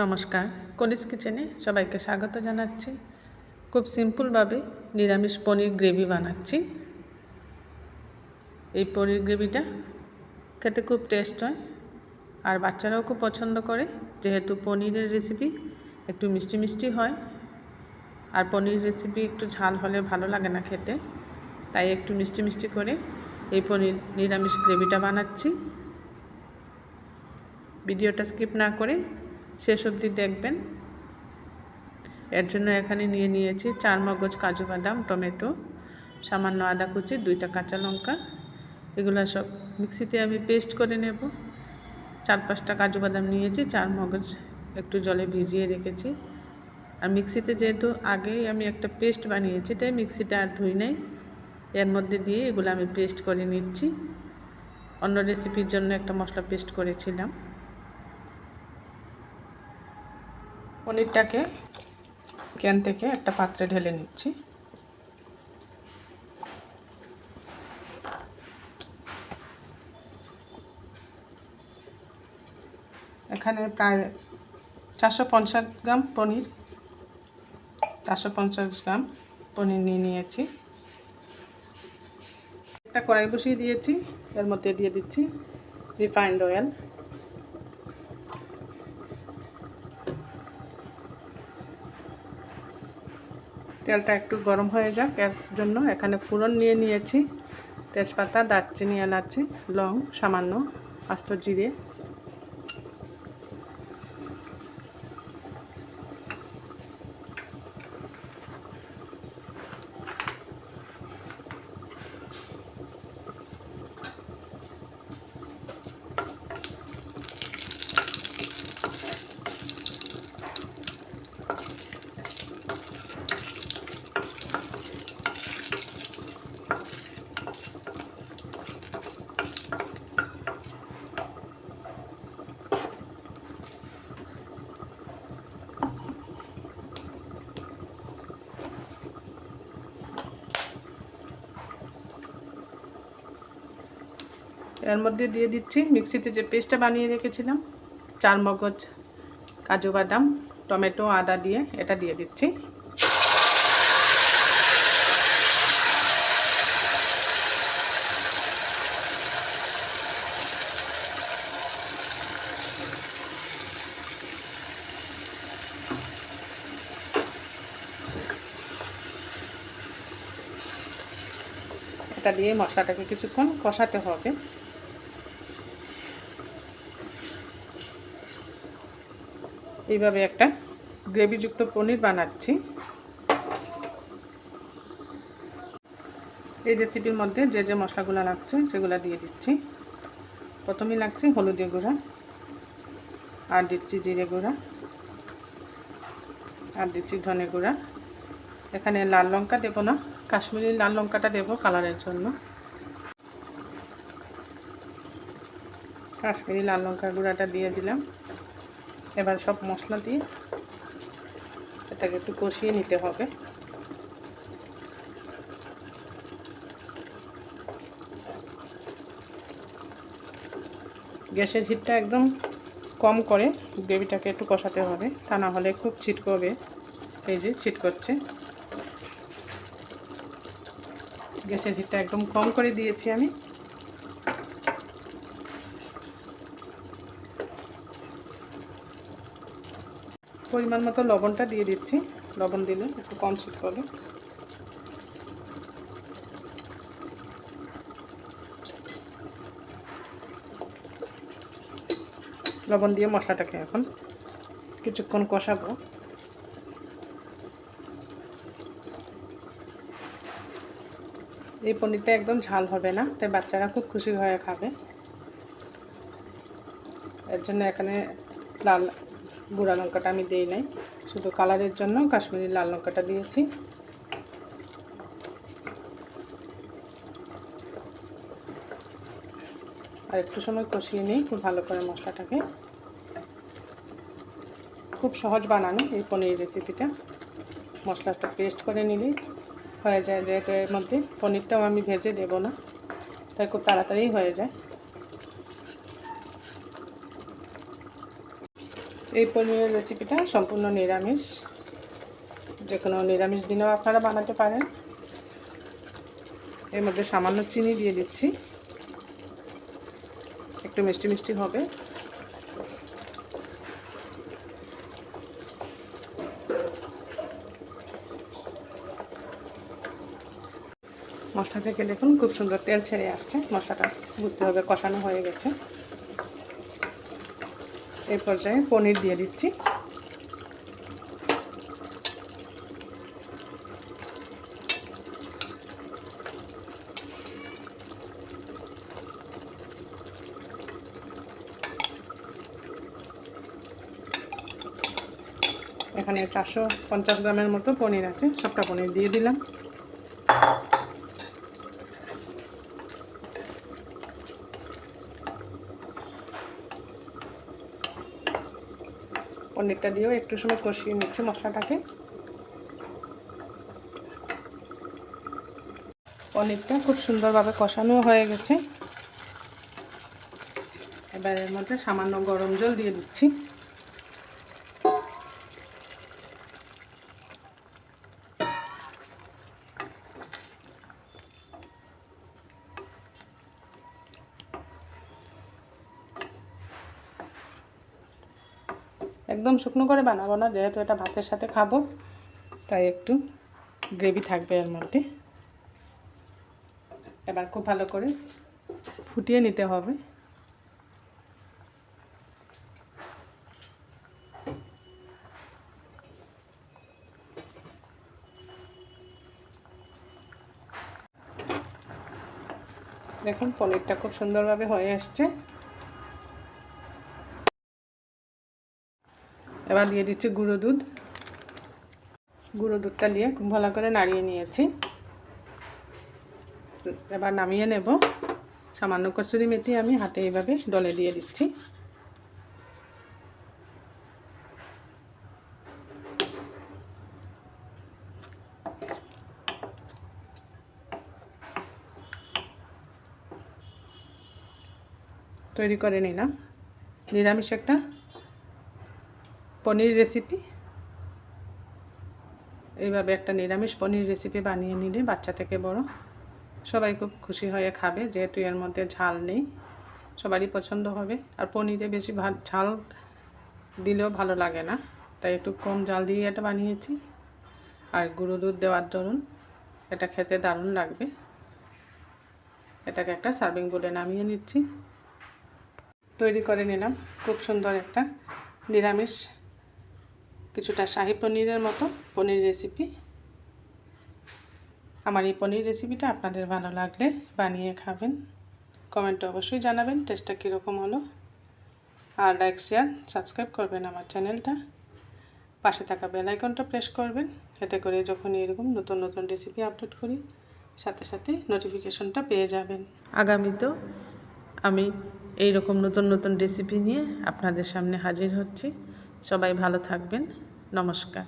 নমস্কার, কলিস কিচেনে সবাইকে স্বাগত জানাচ্ছি। খুব সিম্পলভাবে নিরামিষ পনির গ্রেভি বানাচ্ছি। এই পনির গ্রেভিটা খেতে খুব টেস্ট হয় আর বাচ্চারাও খুব পছন্দ করে, যেহেতু পনিরের রেসিপি একটু মিষ্টি মিষ্টি হয় আর পনির রেসিপি একটু ঝাল হলে ভালো লাগে না খেতে, তাই একটু মিষ্টি মিষ্টি করে এই পনির নিরামিষ গ্রেভিটা বানাচ্ছি। ভিডিওটা স্কিপ না করে শেষ অবধি দেখবেন। এর জন্য এখানে নিয়ে নিয়েছি 4 মগজ কাজু বাদাম, টমেটো, সামান্য আদা কুচি, 2টা কাঁচা লঙ্কা। এগুলো সব মিক্সিতে আমি পেস্ট করে নেব। 4-5টা কাজু বাদাম নিয়েছি, 4 মগজ একটু জলে ভিজিয়ে রেখেছি। আর মিক্সিতে যেহেতু আগেই আমি একটা পেস্ট বানিয়েছি, তাই মিক্সিটা আর ধুই নাই, এর মধ্যে দিয়ে এগুলো আমি পেস্ট করে নিচ্ছি। অন্য রেসিপির জন্য একটা মশলা পেস্ট করেছিলাম। পনিরটাকে ক্যান থেকে একটা পাত্রে ঢেলে নিচ্ছি। এখানে প্রায় 450 গ্রাম পনির নিয়ে নিয়েছি। একটা কড়াই বসিয়ে দিয়েছি, এর মধ্যে দিয়ে দিচ্ছি রিফাইন্ড অয়েল। তেলটা একটু গরম হয়ে যাক, এর জন্য এখানে ফোড়ন নিয়ে নিয়েছি। তেজপাতা, দারচিনি, এলাচি, লং, সামান্য আস্ত জিরে। এর মধ্যে দিয়ে দিচ্ছি মিক্সিতে যে পেস্টটা বানিয়ে রেখেছিলাম, 4 মগজ কাজু বাদাম, টমেটো, আদা দিয়ে এটা দিয়ে দিচ্ছি। এটা দিয়ে মশলাটাকে কিছুক্ষণ কষাতে হবে। এইভাবে একটা গ্রেভিযুক্ত পনির বানাচ্ছি। এই রেসিপির মধ্যে যে যে মশলাগুলো লাগছে সেগুলো দিয়ে দিচ্ছি। প্রথমেই লাগছে হলুদের গুঁড়া, আর দিচ্ছি জিরে গুঁড়া, আর দিচ্ছি ধনে গুঁড়া। এখানে লাল লঙ্কা দেবো না, কাশ্মীরি লাল লঙ্কাটা দেবো কালারের জন্য। কাশ্মীরি লাল লঙ্কার গুঁড়াটা দিয়ে দিলাম। এবার সব মশলা দিয়ে এটাকে একটু কষিয়ে নিতে হবে। গ্যাসের হিটটা একদম কম করে গ্রেভিটাকে একটু কষাতে হবে, তা না হলে খুব ছিটকবে। এই যে ছিটকচ্ছে। গ্যাসের হিটটা একদম কম করে দিয়েছি আমি। পরিমাণ মতো লবণটা দিয়ে দিচ্ছি। লবণ দিলে একটু কম ছিটকবে। লবণ দিয়ে মশলাটাকে এখন কিছুক্ষণ কষাবো। এই পনিরটা একদম ঝাল হবে না, তাই বাচ্চারা খুব খুশি হয়ে খাবে। এর জন্য এখানে লাল গুঁড়া লঙ্কাটা আমি দিই নাই, শুধু কালারের জন্য কাশ্মীরি লাল লঙ্কাটা দিয়েছি। আর একটু সময় কষিয়ে নিই খুব ভালো করে মশলাটাকে। খুব সহজ বানানো এই পনির রেসিপিটা। মশলাটা পেস্ট করে নিলেই হয়ে যায়, যেহেতু এর মধ্যে পনিরটাও আমি ভেজে দেব না, তাই খুব তাড়াতাড়ি হয়ে যায়। এই পনিরের রেসিপিটা সম্পূর্ণ নিরামিষ, যে কোনো নিরামিষ দিনেও আপনারা বানাতে পারেন। এর মধ্যে সামান্য চিনি দিয়ে দিচ্ছি, একটু মিষ্টি মিষ্টি হবে। মশলা থেকে দেখুন খুব সুন্দর তেল ছেড়ে আসছে, মশলাটা বুঝতে হবে কষানো হয়ে গেছে। এই পর্যায়ে পনির দিয়ে দিচ্ছি। এখানে 450 গ্রামের মতো পনির আছে, সবটা পনির দিয়ে দিলাম। পনিরটা দিয়েও একটু সময় কষিয়ে নিচ্ছি মশলাটাকে। পনিরটা খুব সুন্দরভাবে কষানো হয়ে গেছে। এবার এর মধ্যে সামান্য গরম জল দিয়ে দিচ্ছি। একদম শুকনো করে বানাবো না, যেহেতু এটা ভাতের সাথে খাবো, তাই একটু গ্রেভি থাকবে এর মধ্যে। এবার খুব ভালো করে ফুটিয়ে নিতে হবে। দেখুন পনিরটা খুব সুন্দরভাবে হয়ে আসছে। এবার দিয়ে দিচ্ছি গুঁড়ো দুধ। গুঁড়ো দুধটা দিয়ে খুব ভালো করে নাড়িয়ে নিয়েছি। এবার নামিয়ে নেব। সামান্য কসুরি মেথি আমি হাতে এইভাবে ডলে দিয়ে দিচ্ছি। তৈরি করে নিলাম নিরামিষ একটা পনির রেসিপি। এইভাবে একটা নিরামিষ পনির রেসিপি বানিয়ে নিলে বাচ্চা থেকে বড় সবাই খুব খুশি হয়ে খাবে, যেহেতু এর মধ্যে ঝাল নেই, সবারই পছন্দ হবে। আর পনিরে বেশি ঝাল দিলেও ভালো লাগে না, তাই একটু কম ঝাল দিয়ে এটা বানিয়েছি। আর গুঁড়ো দুধ দেওয়ার দরুন এটা খেতে দারুণ লাগবে। এটাকে একটা সার্ভিং বোর্ডে নামিয়ে নিচ্ছি। তৈরি করে নিলাম খুব সুন্দর একটা নিরামিষ, কিছুটা শাহী পনিরের মতো পনির রেসিপি। আমার এই পনির রেসিপিটা আপনাদের ভালো লাগলে বানিয়ে খাবেন, কমেন্টে অবশ্যই জানাবেন টেস্টটা কীরকম হলো। আর লাইক শেয়ার সাবস্ক্রাইব করবেন আমার চ্যানেলটা, পাশে থাকা বেল আইকনটা প্রেস করবেন, এতে করে যখন এরকম নতুন নতুন রেসিপি আপলোড করি সাথে সাথে নোটিফিকেশনটা পেয়ে যাবেন। আগামীতেও আমি এই রকম নতুন নতুন রেসিপি নিয়ে আপনাদের সামনে হাজির হচ্ছি। সবাই ভালো থাকবেন। নমস্কার।